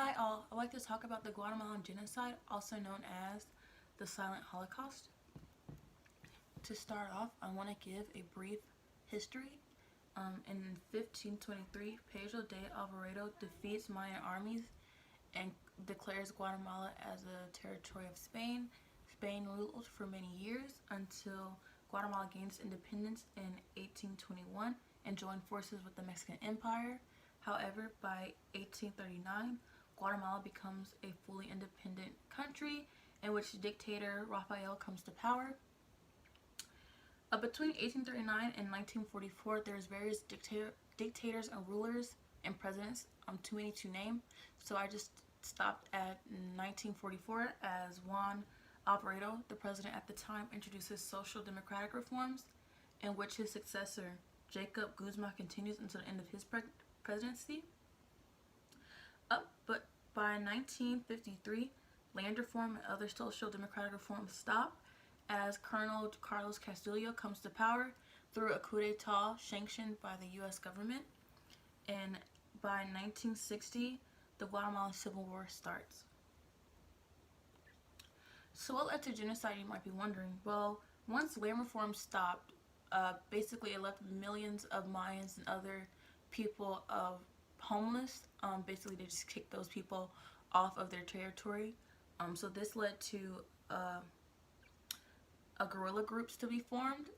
Hi all, I'd like to talk about the Guatemalan Genocide, also known as the Silent Holocaust. To start off, I want to give a brief history. In 1523, Pedro de Alvarado defeats Mayan armies and declares Guatemala as a territory of Spain. Spain ruled for many years until Guatemala gains independence in 1821 and joined forces with the Mexican Empire. However, by 1839, Guatemala becomes a fully independent country in which dictator Rafael comes to power. Between 1839 and 1944, there's various dictators and rulers and presidents. Too many to name, so I just stopped at 1944 as Juan Alvarado, the president at the time, introduces social democratic reforms, in which his successor Jacob Guzman continues until the end of his presidency. But by 1953, land reform and other social democratic reforms stop as Colonel Carlos Castillo comes to power through a coup d'etat sanctioned by the U.S. government. And by 1960, the Guatemalan Civil War starts. So what led to genocide, you might be wondering? Well, once land reform stopped, basically it left millions of Mayans and other people homeless. Basically, they just kicked those people off of their territory. So this led to guerrilla groups to be formed.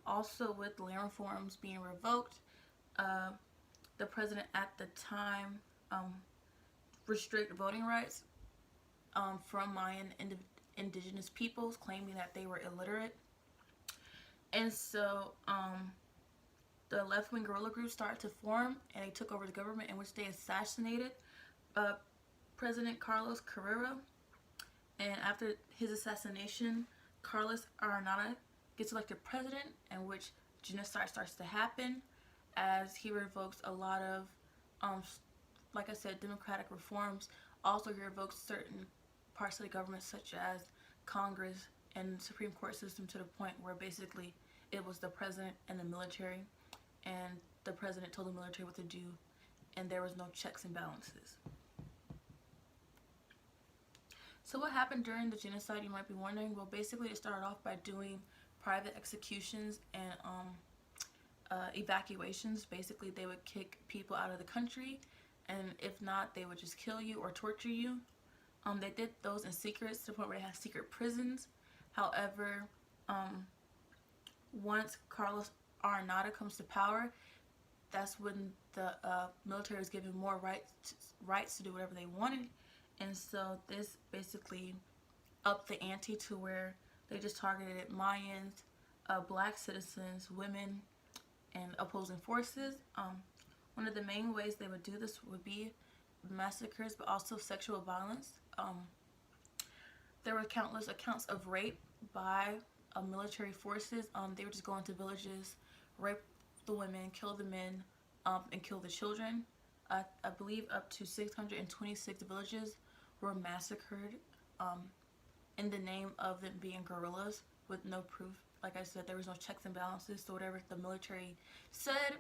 Also, with land reforms being revoked, the president at the time restrict voting rights from Mayan indigenous peoples, claiming that they were illiterate. And so the left-wing guerrilla groups started to form, and they took over the government, in which they assassinated President Carlos Carrera. And after his assassination, Carlos Aranada gets elected president, in which genocide starts to happen as he revokes a lot of, like I said, democratic reforms. Also, he revokes certain parts of the government, such as Congress and the Supreme Court system, to the point where basically it was the president and the military, and the president told the military what to do, and there was no checks and balances. So what happened during the genocide, you might be wondering? Well, basically it started off by doing private executions and evacuations. Basically, they would kick people out of the country, and if not, they would just kill you or torture you. They did those in secret, to the point where they had secret prisons. However, once Carlos Aranada comes to power, that's when the military was given more rights to do whatever they wanted. And so this basically upped the ante to where they just targeted Mayans, black citizens, women, and opposing forces. One of the main ways they would do this would be massacres, but also sexual violence. There were countless accounts of rape by military forces. They would just go into villages, rape the women, kill the men, and kill the children. I believe up to 626 villages were massacred in the name of them being guerrillas with no proof. Like I said, there was no checks and balances, so whatever the military said,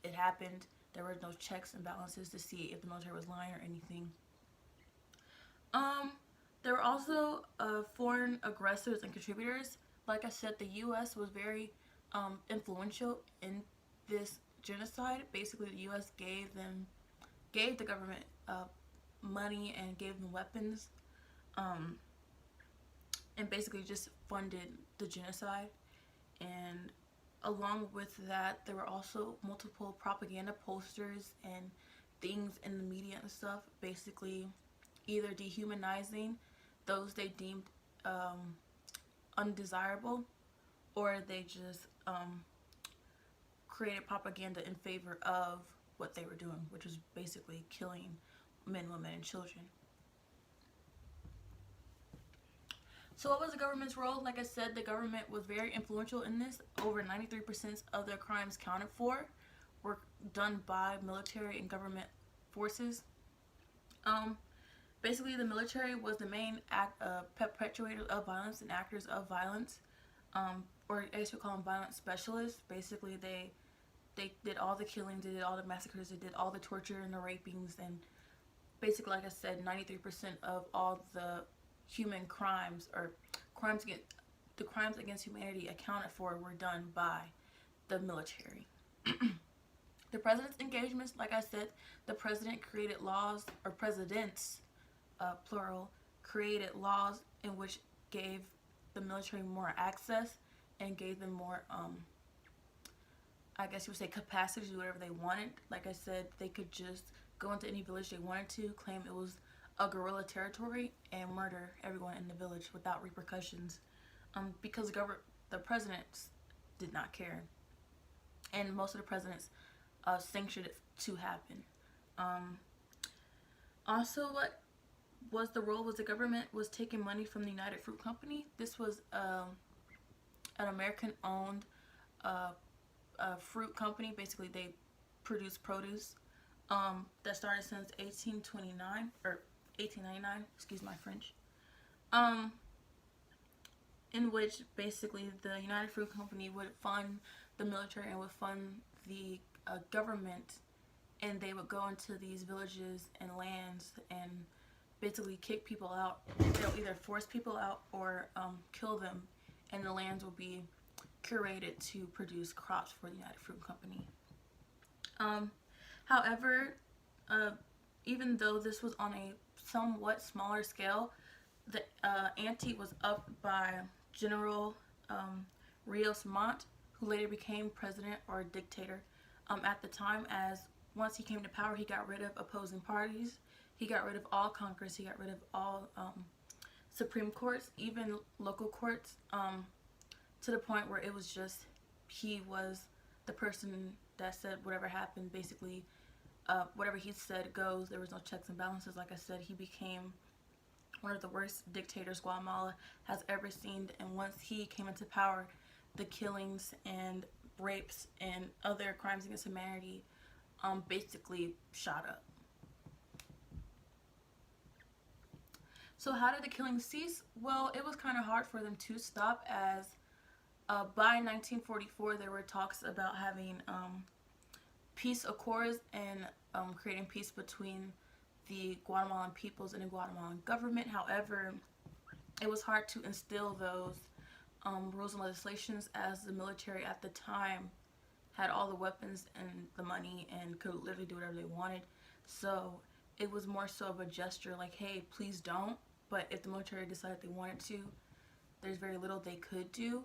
it happened. There were no checks and balances to see if the military was lying or anything. There were also foreign aggressors and contributors. Like I said, the U.S. was very influential in this genocide. Basically, the U.S. gave the government money and gave them weapons, and basically just funded the genocide. And along with that, there were also multiple propaganda posters and things in the media and stuff, basically either dehumanizing those they deemed undesirable, or they just created propaganda in favor of what they were doing, which was basically killing men, women, and children. So what was the government's role? Like I said, the government was very influential in this. Over 93% of the crimes counted for were done by military and government forces. Basically, the military was the main perpetrator of violence and actors of violence, or I guess we call them violence specialists. Basically, they did all the killings, they did all the massacres, they did all the torture and the rapings and basically, like I said, 93% of all the human crimes or crimes against the crimes against humanity accounted for were done by the military. The president's engagements, like I said, the president created laws, or presidents, plural, created laws in which gave the military more access and gave them more, I guess you would say, capacity to do whatever they wanted. Like I said, they could just go into any village they wanted to, claim it was a guerrilla territory, and murder everyone in the village without repercussions, because the presidents did not care, and most of the presidents sanctioned it to happen. Also, what was the role was the government was taking money from the United Fruit Company. This was an American-owned fruit company. Basically, they produce produce that started since 1829 or 1899. Excuse my French. In which basically the United Fruit Company would fund the military and would fund the government, and they would go into these villages and lands and basically kick people out. They'll either force people out or kill them, and the lands will be curated to produce crops for the United Fruit Company. However, even though this was on a somewhat smaller scale, the ante was upped by General Rios Montt, who later became president or dictator at the time, as once he came to power, he got rid of opposing parties. He got rid of all Congress. He got rid of all Supreme Courts, even local courts, to the point where it was just he was the person that said whatever happened. Basically, whatever he said goes. There was no checks and balances. Like I said, he became one of the worst dictators Guatemala has ever seen. And once he came into power, the killings and rapes and other crimes against humanity basically shot up. So how did the killings cease? Well, it was kind of hard for them to stop, as by 1944 there were talks about having peace accords and creating peace between the Guatemalan peoples and the Guatemalan government. However, it was hard to instill those rules and legislations, as the military at the time had all the weapons and the money and could literally do whatever they wanted. So it was more so of a gesture like, hey, please don't. But if the military decided they wanted to, there's very little they could do.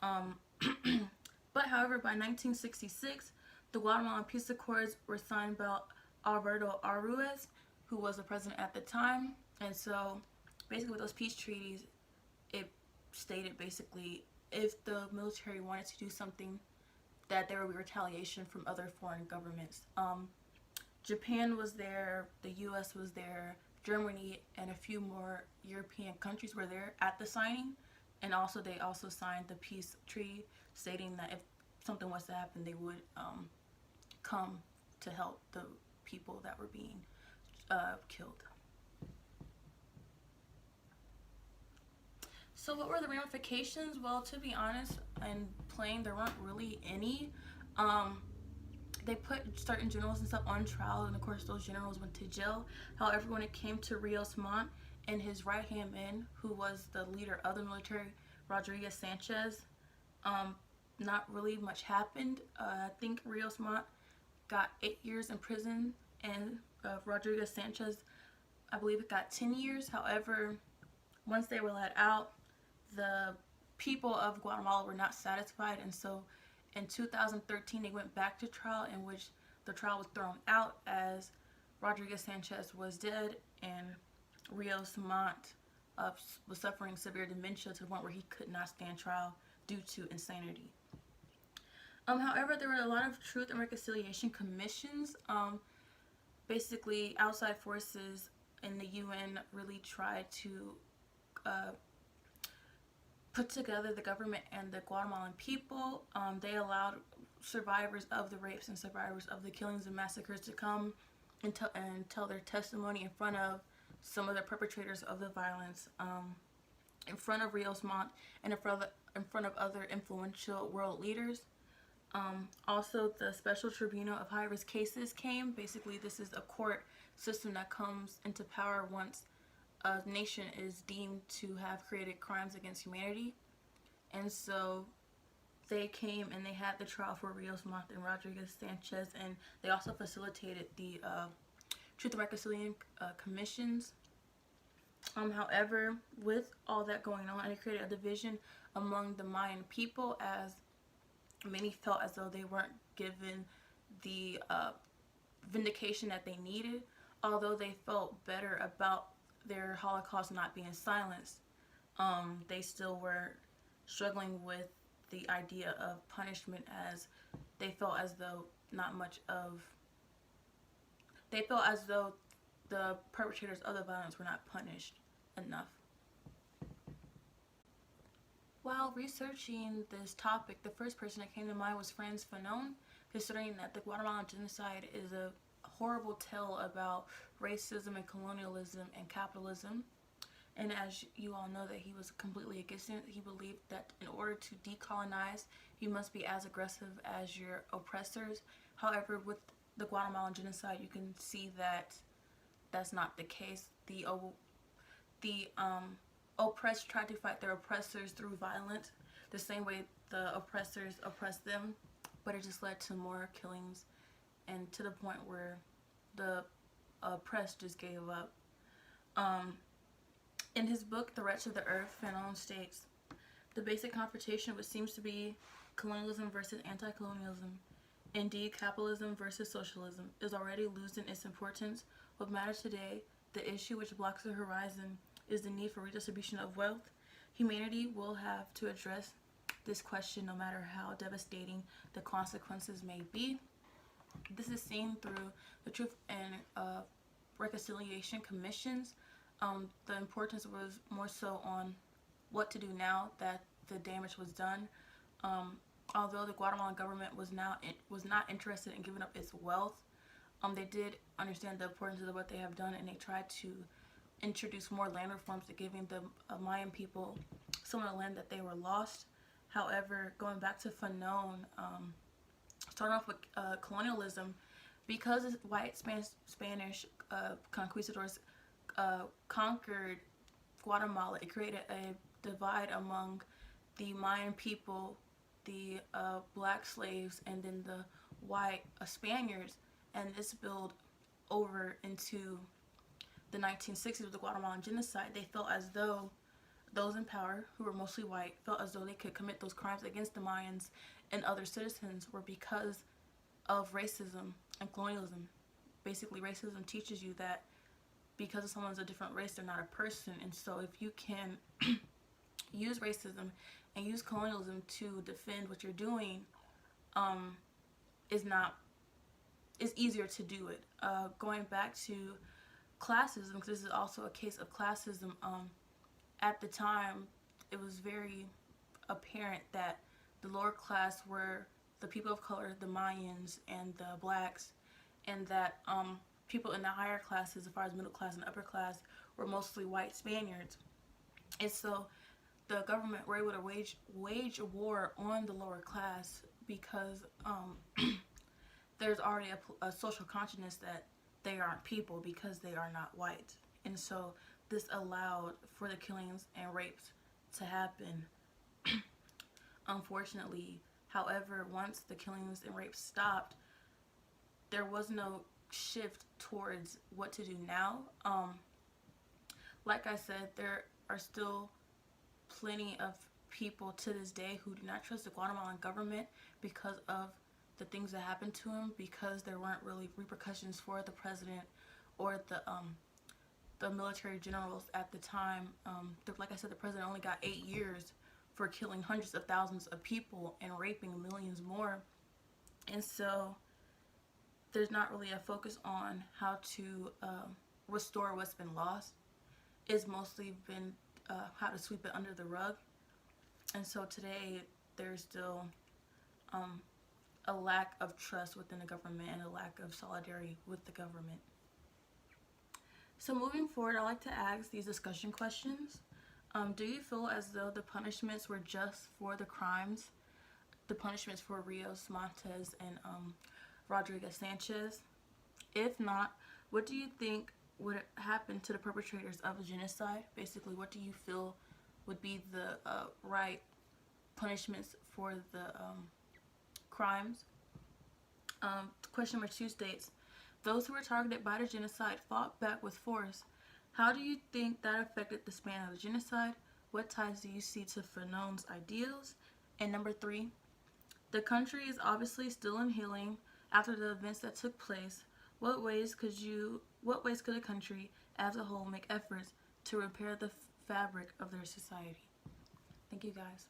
But however, by 1966, the Guatemalan Peace Accords were signed by Alberto Arruez, who was the president at the time. And so basically with those peace treaties, it stated basically if the military wanted to do something, that there would be retaliation from other foreign governments. Japan was there, the US was there, Germany and a few more European countries were there at the signing. And also they also signed the peace treaty, stating that if something was to happen, they would come to help the people that were being killed. So what were the ramifications? Well, to be honest and plain, there weren't really any. They put certain generals and stuff on trial, and of course those generals went to jail. However, when it came to Rios Montt and his right-hand man, who was the leader of the military, Rodriguez Sanchez, not really much happened. I think Rios Montt got 8 years in prison, and Rodriguez Sanchez, I believe it got 10 years. However, once they were let out, the people of Guatemala were not satisfied, and so in 2013 they went back to trial, in which the trial was thrown out as Rodriguez Sanchez was dead and Rios Montt was suffering severe dementia to the point where he could not stand trial due to insanity. However, there were a lot of truth and reconciliation commissions. Basically, outside forces in the UN really tried to put together the government and the Guatemalan people. They allowed survivors of the rapes and survivors of the killings and massacres to come and tell their testimony in front of some of the perpetrators of the violence, in front of Rios Montt and in front of other influential world leaders. Also, the Special Tribunal of High-Risk Cases came. Basically, this is a court system that comes into power once a nation is deemed to have created crimes against humanity. And so they came and they had the trial for Rios Montt and Rodriguez Sanchez, and they also facilitated the Truth and Reconciliation Commissions. However, with all that going on, it created a division among the Mayan people, as many felt as though they weren't given the vindication that they needed, although they felt better about their Holocaust not being silenced. They still were struggling with the idea of punishment, as they felt as though the perpetrators of the violence were not punished enough. While researching this topic, the first person that came to mind was Frantz Fanon, considering that the Guatemalan Genocide is a horrible tale about racism and colonialism and capitalism. And as you all know, that he was completely against it. He believed that in order to decolonize, you must be as aggressive as your oppressors. However, with the Guatemalan Genocide, you can see that that's not the case. The oppressed tried to fight their oppressors through violence, the same way the oppressors oppressed them, but it just led to more killings, and to the point where the oppressed just gave up. In his book, The Wretch of the Earth, Fanon states, the basic confrontation, which seems to be colonialism versus anti-colonialism, indeed capitalism versus socialism, is already losing its importance. What matters today, the issue which blocks the horizon, is the need for redistribution of wealth. Humanity will have to address this question no matter how devastating the consequences may be. This is seen through the Truth and Reconciliation Commissions. The importance was more so on what to do now that the damage was done. Although the Guatemalan government was not interested in giving up its wealth, they did understand the importance of what they have done, and they tried to introduce more land reforms to giving the Mayan people some of the land that they were lost. However, going back to Fanon, starting off with colonialism, because white Spanish conquistadors conquered Guatemala, it created a divide among the Mayan people, the black slaves, and then the white Spaniards, and this spilled over into the 1960s with the Guatemalan Genocide. They felt as though those in power, who were mostly white, felt as though they could commit those crimes against the Mayans and other citizens were because of racism and colonialism. Basically, racism teaches you that because someone's a different race, they're not a person. And so if you can use racism and use colonialism to defend what you're doing, it's easier to do it. Going back to classism, because this is also a case of classism, at the time it was very apparent that the lower class were the people of color, the Mayans and the blacks, and that people in the higher classes, as far as middle class and upper class, were mostly white Spaniards. And so the government were able to wage a war on the lower class because there's already a social consciousness that they aren't people because they are not white. And so this allowed for the killings and rapes to happen. Unfortunately, however, once the killings and rapes stopped, there was no shift towards what to do now. Like I said, there are still plenty of people to this day who do not trust the Guatemalan government because of the things that happened to him, because there weren't really repercussions for the president or the military generals at the time. Like I said, the president only got 8 years for killing hundreds of thousands of people and raping millions more. And so there's not really a focus on how to restore what's been lost. It's mostly been how to sweep it under the rug. And so today there's still a lack of trust within the government and a lack of solidarity with the government. So moving forward, I like to ask these discussion questions. Do you feel as though the punishments were just for the crimes, the punishments for Rios Montt and Rodriguez Sanchez? If not, What do you think would happen to the perpetrators of a genocide? Basically, what do you feel would be the right punishments for the crimes? Question number 2 states, those who were targeted by the genocide fought back with force. How do you think that affected the span of the genocide? What ties do you see to Fanon's ideals? And number 3, the country is obviously still in healing after the events that took place. What ways could a country as a whole make efforts to repair the fabric of their society? Thank you guys.